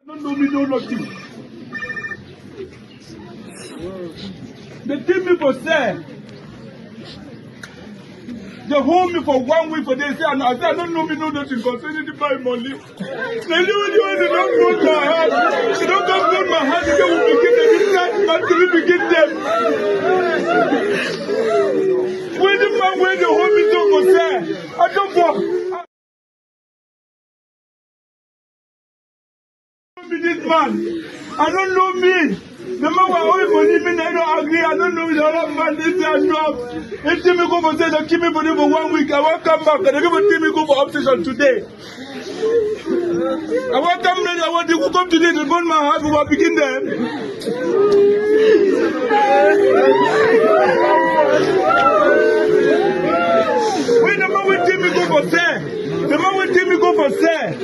Don't know me, know nothing. They keep me for sale. They hold me for 1 week for this. I don't know me, know nothing concerning the buy money. They don't hold my hand. They don't come hold my hand. They will begin them. This time, until we begin them. When the man where they hold me so for sale, I don't walk. This man, I don't know me. The man who always believe me, I don't agree. I don't know the other man. This is a job. If me go for say they keep me for 1 week, I won't come back. And they're going to me go for obsession today. I won't come ready. I want to come today to burn my house. We will begin them. When the man will take me go for sale, the man will take me go for sale.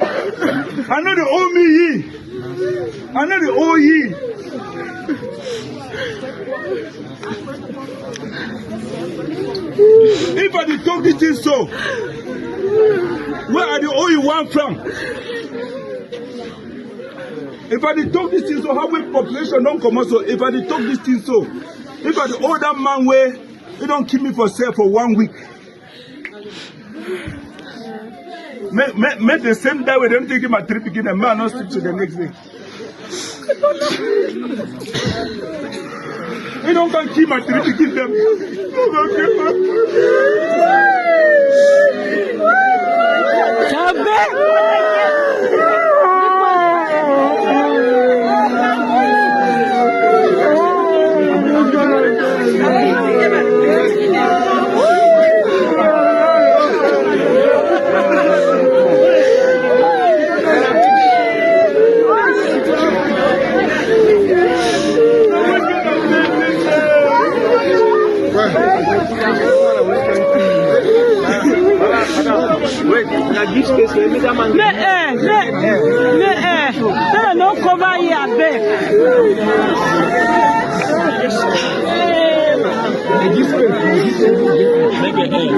I know the owe me ye. I know the owe ye. If I did talk this thing so, where are the owe you want from? If I did talk this thing so, how will population don't come out so? If I did talk this thing so, if I did owe that man where he don't keep me for sale for 1 week. Make the same day with them taking my trip again and man not sleep to the next day. They don't can keep my trip again them. No cover here, babe.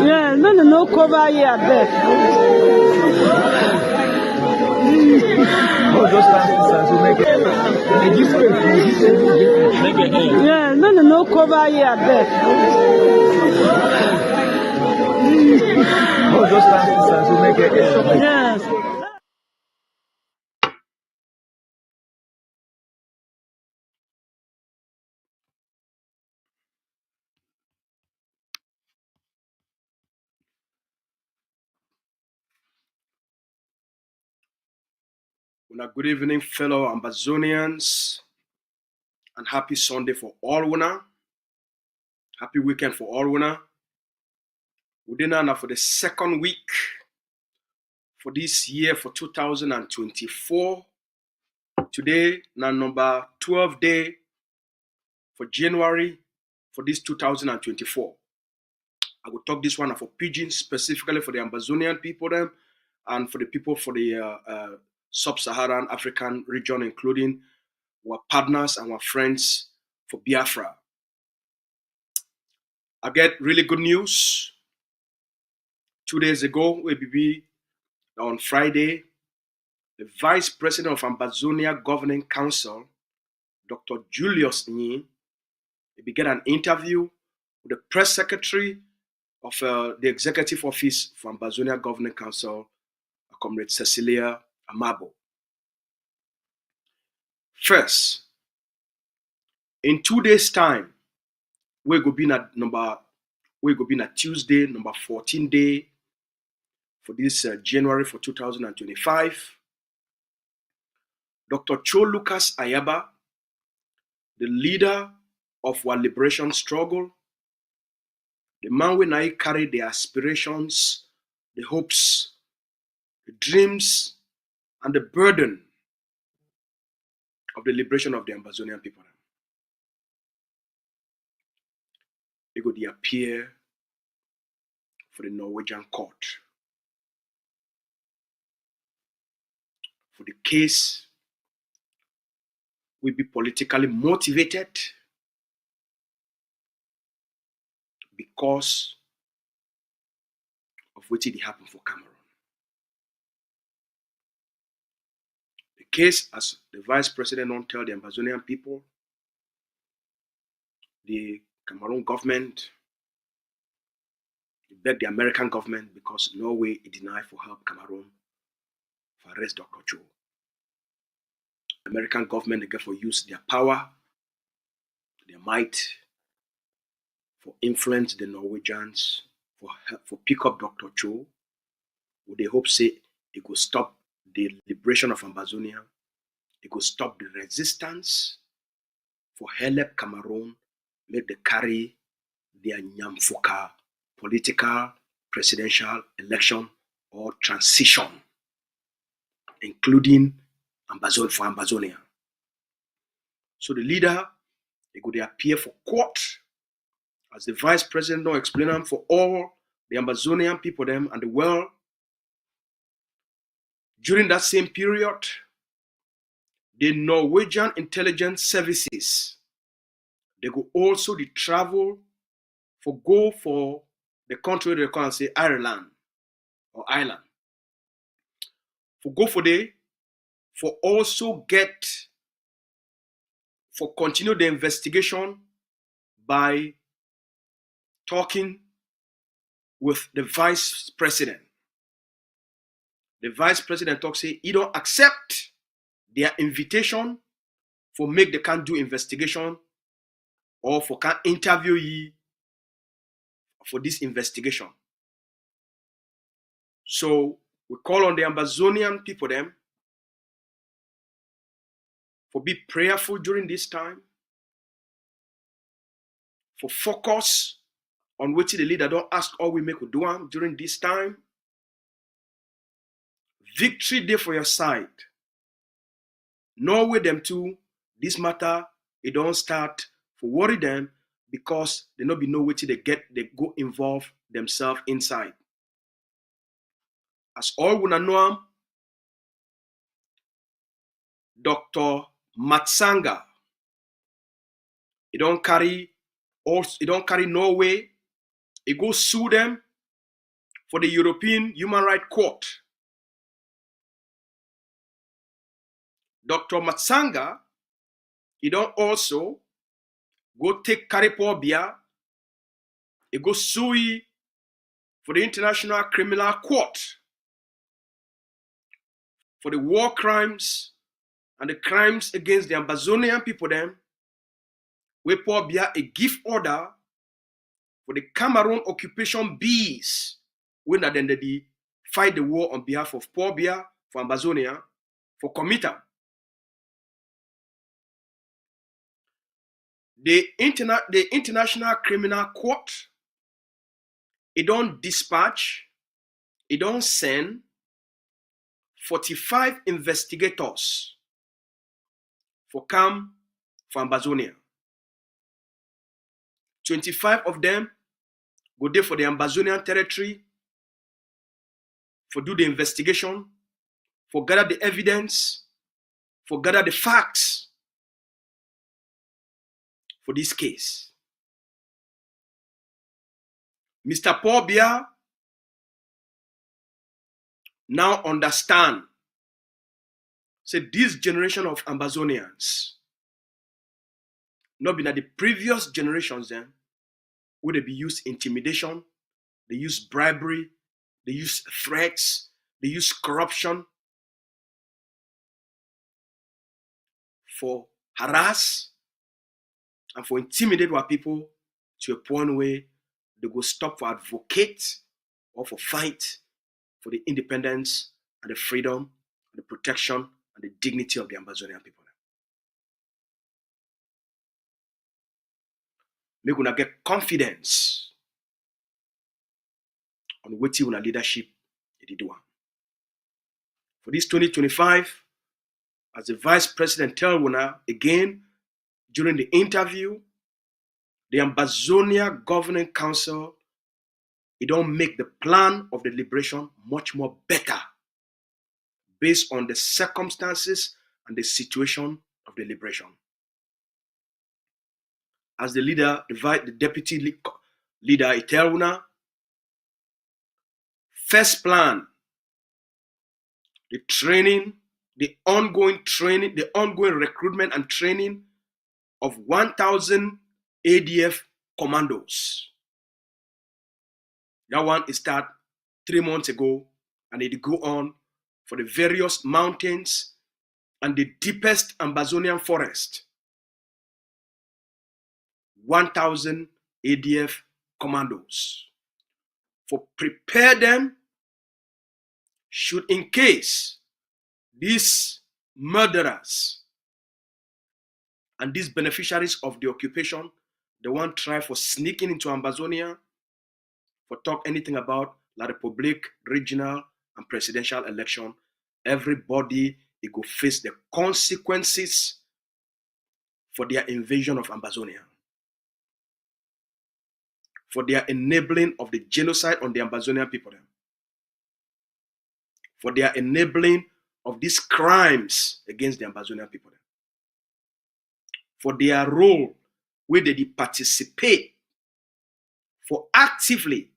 Yeah, no cover here, babe. Yeah, no cover here, babe. Yes. Good evening, fellow Ambazonians, and happy Sunday for all winner. Happy weekend for all winner. We're now for the second week for this year for 2024. Today, now number 12 day for January for this 2024. I will talk this one for Pidgin, specifically for the Ambazonian people them, and for the people for the sub-Saharan African region, including our partners and our friends for Biafra. I get really good news. 2 days ago, we be on Friday, the Vice President of Ambazonia Governing Council, Dr. Julius Nyi, he began an interview with the Press Secretary of the Executive Office for Ambazonia Governing Council, Comrade Cecilia Amabo. First, in 2 days' time, we go be at Tuesday, number 14 day for this January for 2025. Dr. Cho Lucas Ayaba, the leader of our liberation struggle, the man when I carry the aspirations, the hopes, the dreams, and the burden of the liberation of the Ambazonian people. He go to appear for the Norwegian court for the case will be politically motivated because of what did happen for Cameroon. The case as the vice president don't tell the Ambazonian people, the Cameroon government beg the American government because Norway denied for help Cameroon for arrest Dr. Cho. American government again for use their power, their might, for influence the Norwegians, for pick up Dr. Cho, with the hope say it could stop the liberation of Ambazonia, it could stop the resistance for help Cameroon make the carry their Nyamfuka political presidential election or transition, including for Ambazonia. So the leader, they could appear for court as the vice president now explain them for all the Ambazonian people them and the world. During that same period, the Norwegian intelligence services, they go also the travel for go for the country they call and say Ireland or Ireland. For go for the for also get for continue the investigation by talking with the vice president. The vice president talks say he don't accept their invitation for make the can do investigation or for can interview ye for this investigation. So we call on the Ambazonian people them for be prayerful during this time, for focus on which the leader don't ask all we make do them during this time. Victory day for your side. Norway them too, this matter, it don't start for worry them because they not be no way they go involve themselves inside. As all wanna know him, Dr. Matsanga, he don't carry Norway, he go sue them for the European Human Rights Court. Dr. Matsanga, he don't also go take Paul Biya, he go sue for the International Criminal Court for the war crimes and the crimes against the Ambazonian people them, where Paul Biya a give order for the Cameroon occupation bees when then they fight the war on behalf of Paul Biya for Ambazonia for Comita. The International Criminal Court, it don't dispatch, it don't send 45 investigators for come for Ambazonia. 25 of them go there for the Ambazonian territory for do the investigation, for gather the evidence, for gather the facts for this case. Mr. Paul Biya now understand, say this generation of Ambazonians, not been at the previous generations then, would they be used intimidation, they use bribery, they use threats, they use corruption for harass and for intimidate our people to a point where they go stop for advocate or for fight for the independence and the freedom and the protection and the dignity of the Ambazonian people. Make una get confidence on what una leadership they do. For this 2025, as the vice president tell una again during the interview, the Ambazonia Governing Council, it don't make the plan of the liberation much more better based on the circumstances and the situation of the liberation. As the leader, the deputy leader, Iteruna, first plan, the training the ongoing training, the ongoing recruitment and training of 1,000 ADF commandos. That one is start 3 months ago, and it go on for the various mountains and the deepest Ambazonian forest. 1,000 ADF commandos. For prepare them, should in case these murderers and these beneficiaries of the occupation, they want try for sneaking into Ambazonia, for talk anything about La Republique, regional and presidential election, everybody they go face the consequences for their invasion of Ambazonia, for their enabling of the genocide on the Ambazonian people, for their enabling of these crimes against the Ambazonian people, for their role where they participate, for actively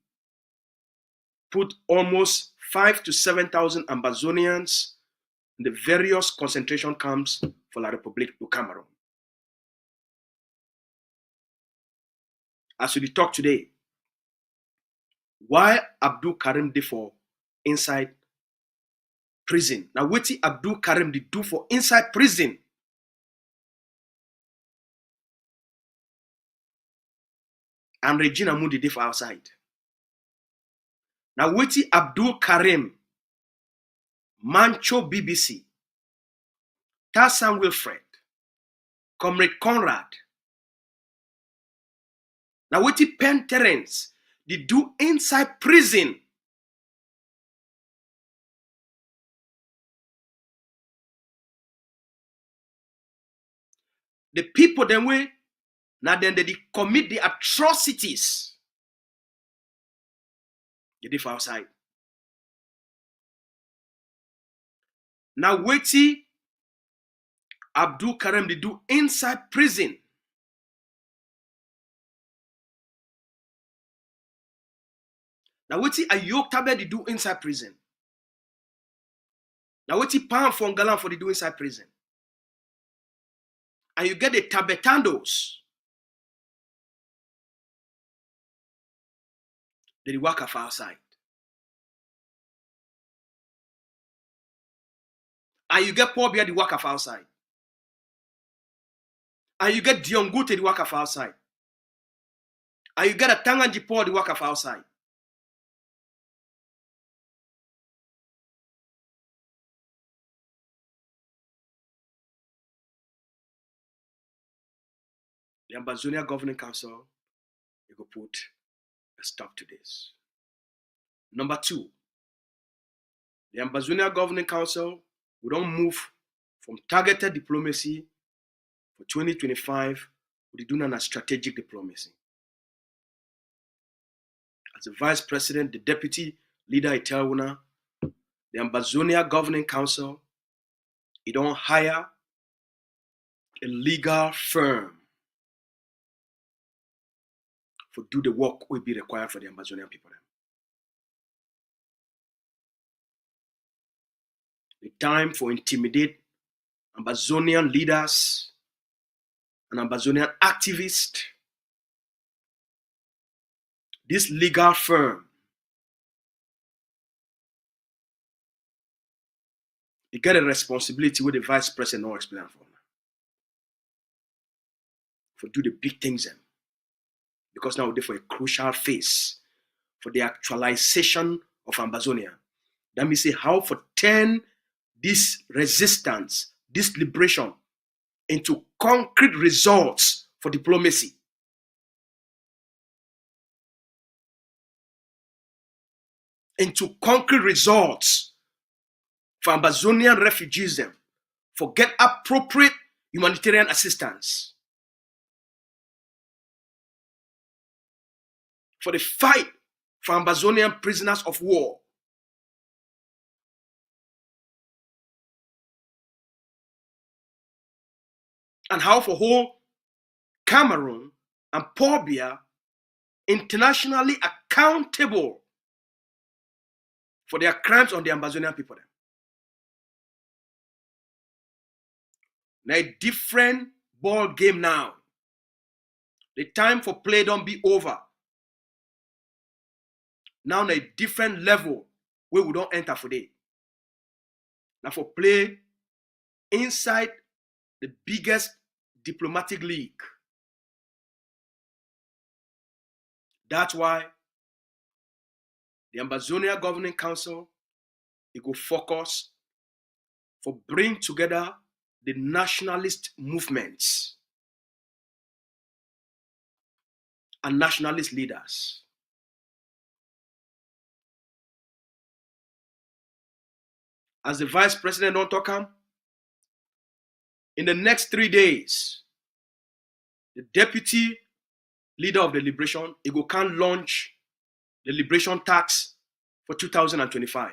put almost 5,000 to 7,000 Ambazonians in the various concentration camps for La Republique du Cameroon. As we talk today, why Abdul Karim did for inside prison? Now, what Abdul Karim did do for inside prison? And Regina Mundi did for outside. Now, what Abdul Karim, Mancho BBC, Tassan Wilfred, Comrade Conrad, now what Pen Terence did do inside prison? The people then way, now then they commit the atrocities. They did for outside. Now what Abdul Karim did do inside prison? Now what Ayok Tabe did do inside prison? Now what Pan Fongalan for the do inside prison? And you get the Tabetandos. They work off outside. And you get Paul Bia the work off outside. And you get Diongute the work off outside. And you get a Tanganji Paul the work off outside. The Ambazonia Governing Council, they go put a stop to this. Number 2, the Ambazonia Governing Council, we don't move from targeted diplomacy for 2025, we do not strategic diplomacy. As the Vice President, the Deputy Leader Itelwuna, the Ambazonia Governing Council, it don't hire a legal firm for do the work will be required for the Ambazonian people. The time for intimidate Ambazonian leaders and Ambazonian activists. This legal firm, you get a responsibility with the Vice President not explain for do the big things then. Because now we're there for a crucial phase for the actualization of Ambazonia. That means say how for turn this resistance, this liberation into concrete results for diplomacy. Into concrete results for Ambazonian refugees them, for get appropriate humanitarian assistance. For the fight for Ambazonian prisoners of war. And how for whole Cameroon and Pobia internationally accountable for their crimes on the Ambazonian people. Now a different ball game now. The time for play don't be over. Now na a different level where we don't enter for day. Now for play inside the biggest diplomatic league. That's why the Ambazonia Governing Council, it will focus for bring together the nationalist movements and nationalist leaders. As the vice president don't talk him, in the next 3 days, the deputy leader of the liberation, he can launch the liberation tax for 2025.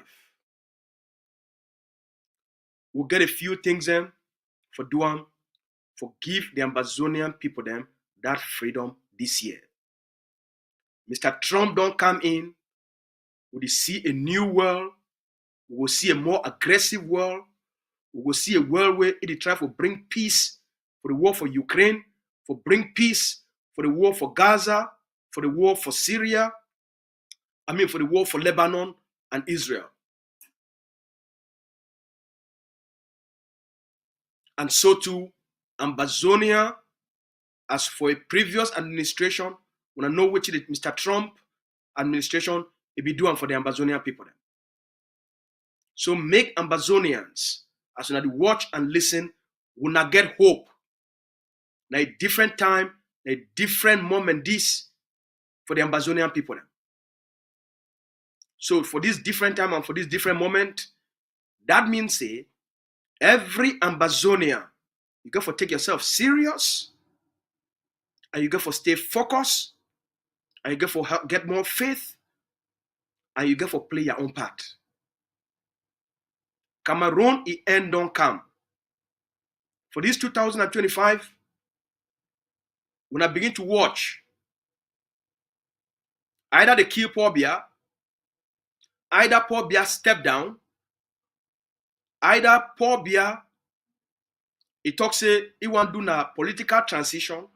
We'll get a few things in for doing, for give the Ambazonian people them that freedom this year. Mr. Trump don't come in, we will see a new world, we will see a more aggressive world, we will see a world where it try to bring peace for the war for Ukraine, for bring peace for the war for Gaza, for the war for Syria, for the war for Lebanon and Israel. And so too, Ambazonia, as for a previous administration, when I know which the Mr. Trump administration, it be doing for the Ambazonian people. So make Ambazonians, as when I watch and listen, will not get hope. Now a different time, a different moment this for the Ambazonian people. So for this different time and for this different moment, that means say, every Ambazonia, you got to take yourself serious, and you got to stay focused, and you got to get more faith, and you got to play your own part. Cameroon, the end don't come. For this 2025, when I begin to watch, either they kill Paul Biya, either Paul Biya step down, either Paul Biya, he talks say he want to do a political transition,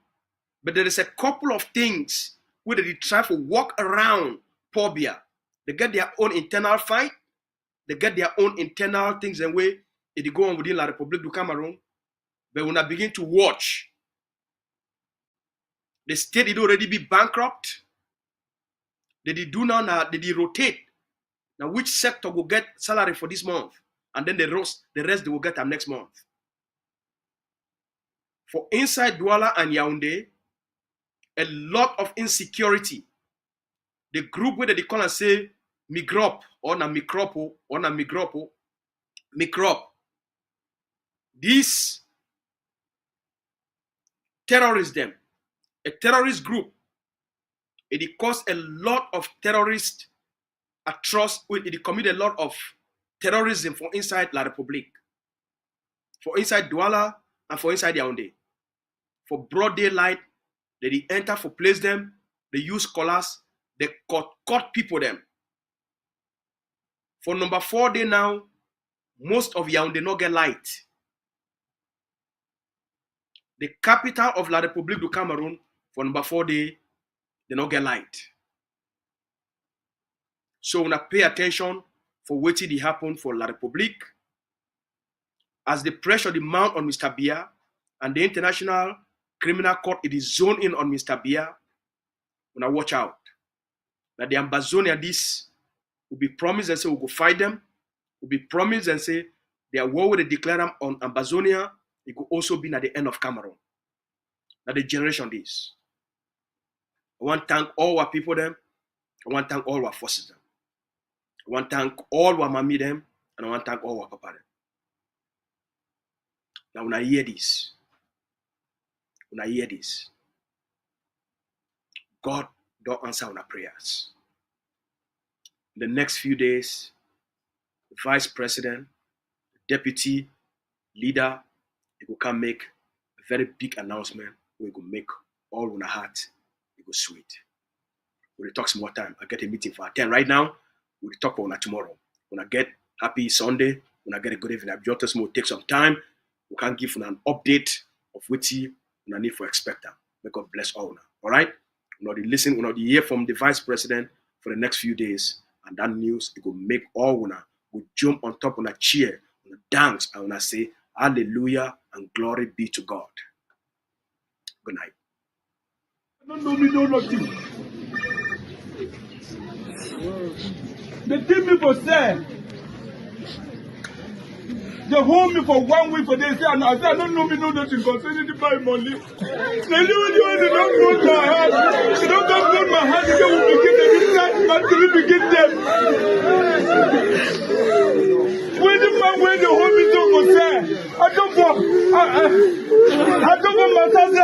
but there is a couple of things where they try to walk around Paul Biya. They get their own internal fight, they get their own internal things and way they go on within La République du Cameroon. But when I begin to watch, the state did already be bankrupt. They did do now, they did rotate. Now which sector will get salary for this month? And then the rest they will get them next month. For inside Douala and Yaoundé, a lot of insecurity. The group where they call and say Migrop or na Micropo or na Migropo, Microp. This terrorism, a terrorist group, it caused a lot of terrorist atrocities. It commit a lot of terrorism for inside La République, for inside Douala and for inside Yaoundé. For broad daylight, they enter for place them, they use collars, they cut people them. For number 4 day now, most of Yaoundé not get light. The capital of La République du Cameroon, for number 4 day, they not get light. So when I pay attention for what did happen for La République, as the pressure the mount on Mr. Biya and the International Criminal Court, it is zoned in on Mr. Biya, when I watch out. That the Ambazonia, this will be promised and say we'll go fight them, will be promised and say their war will declare them on Ambazonia, it could also be at the end of Cameroon. That the generation this. I want to thank all our people them, I want to thank all our forces them. I want to thank all our mommy them, and I want to thank all our papa them. Now when I hear this, God don't answer our prayers. In the next few days, the vice president, the deputy leader, they will come make a very big announcement where we will make all on our heart, it go sweet. We'll talk some more time. I get a meeting for 10 right now. We'll talk about tomorrow. When I get happy Sunday, when I get a good evening, I just will take some time we can give an update of which we need for expect them. May God bless all now. All right? We know listen, we know hear from the vice president for the next few days, and that news it will make all we jump on top on a chair, on a dance, and I say hallelujah and glory be to God. Good night. I don't know me, no nothing. They give me for sale. They hold me for 1 week for this. I say I don't know me, no nothing concerning the buy money. They don't hold my heart. They don't come hold my heart. They will begin them inside. But we begin them. When the man when they hold me so for sale, I don't want myself. I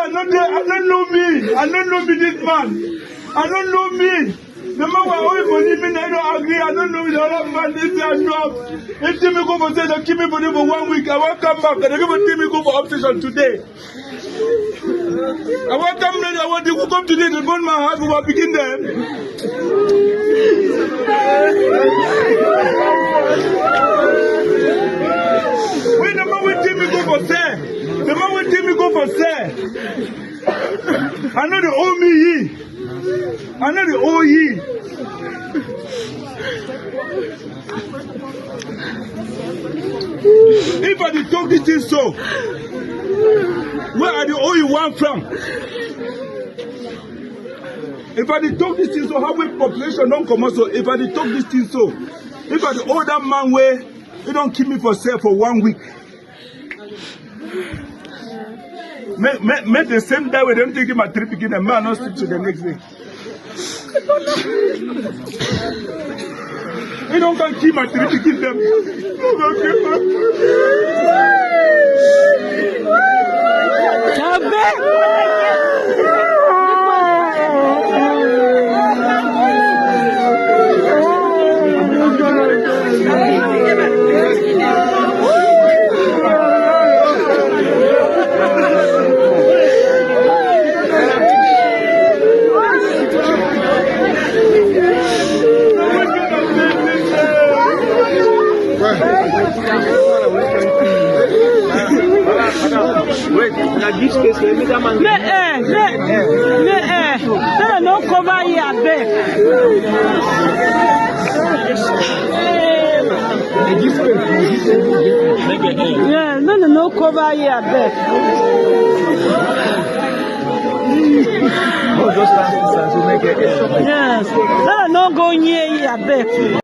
don't know me. I don't know me this man. I don't know me. The man who always money me, I don't agree. I don't know the other man. This is a job. If they me go for say they keep me for 1 week, I won't come back. They're going to me go for obsession today. I won't come later. I want to go come today. They burn my heart. We will begin them. When the man will take me go for say, the man will take me go for say. I know they owe me ye. I know they owe ye. If I did talk this thing so, where are the owe you one from? If I did talk this thing so, how will population don't come out so? If I did talk this thing so, if I did owe that man where he don't keep me for sale for 1 week. Make the same day we don't take him a trip again and man not sleep to the next day. We don't can keep my trip again them. No cover here, back. Yeah, no cover here, back. Yes, no go near here, back.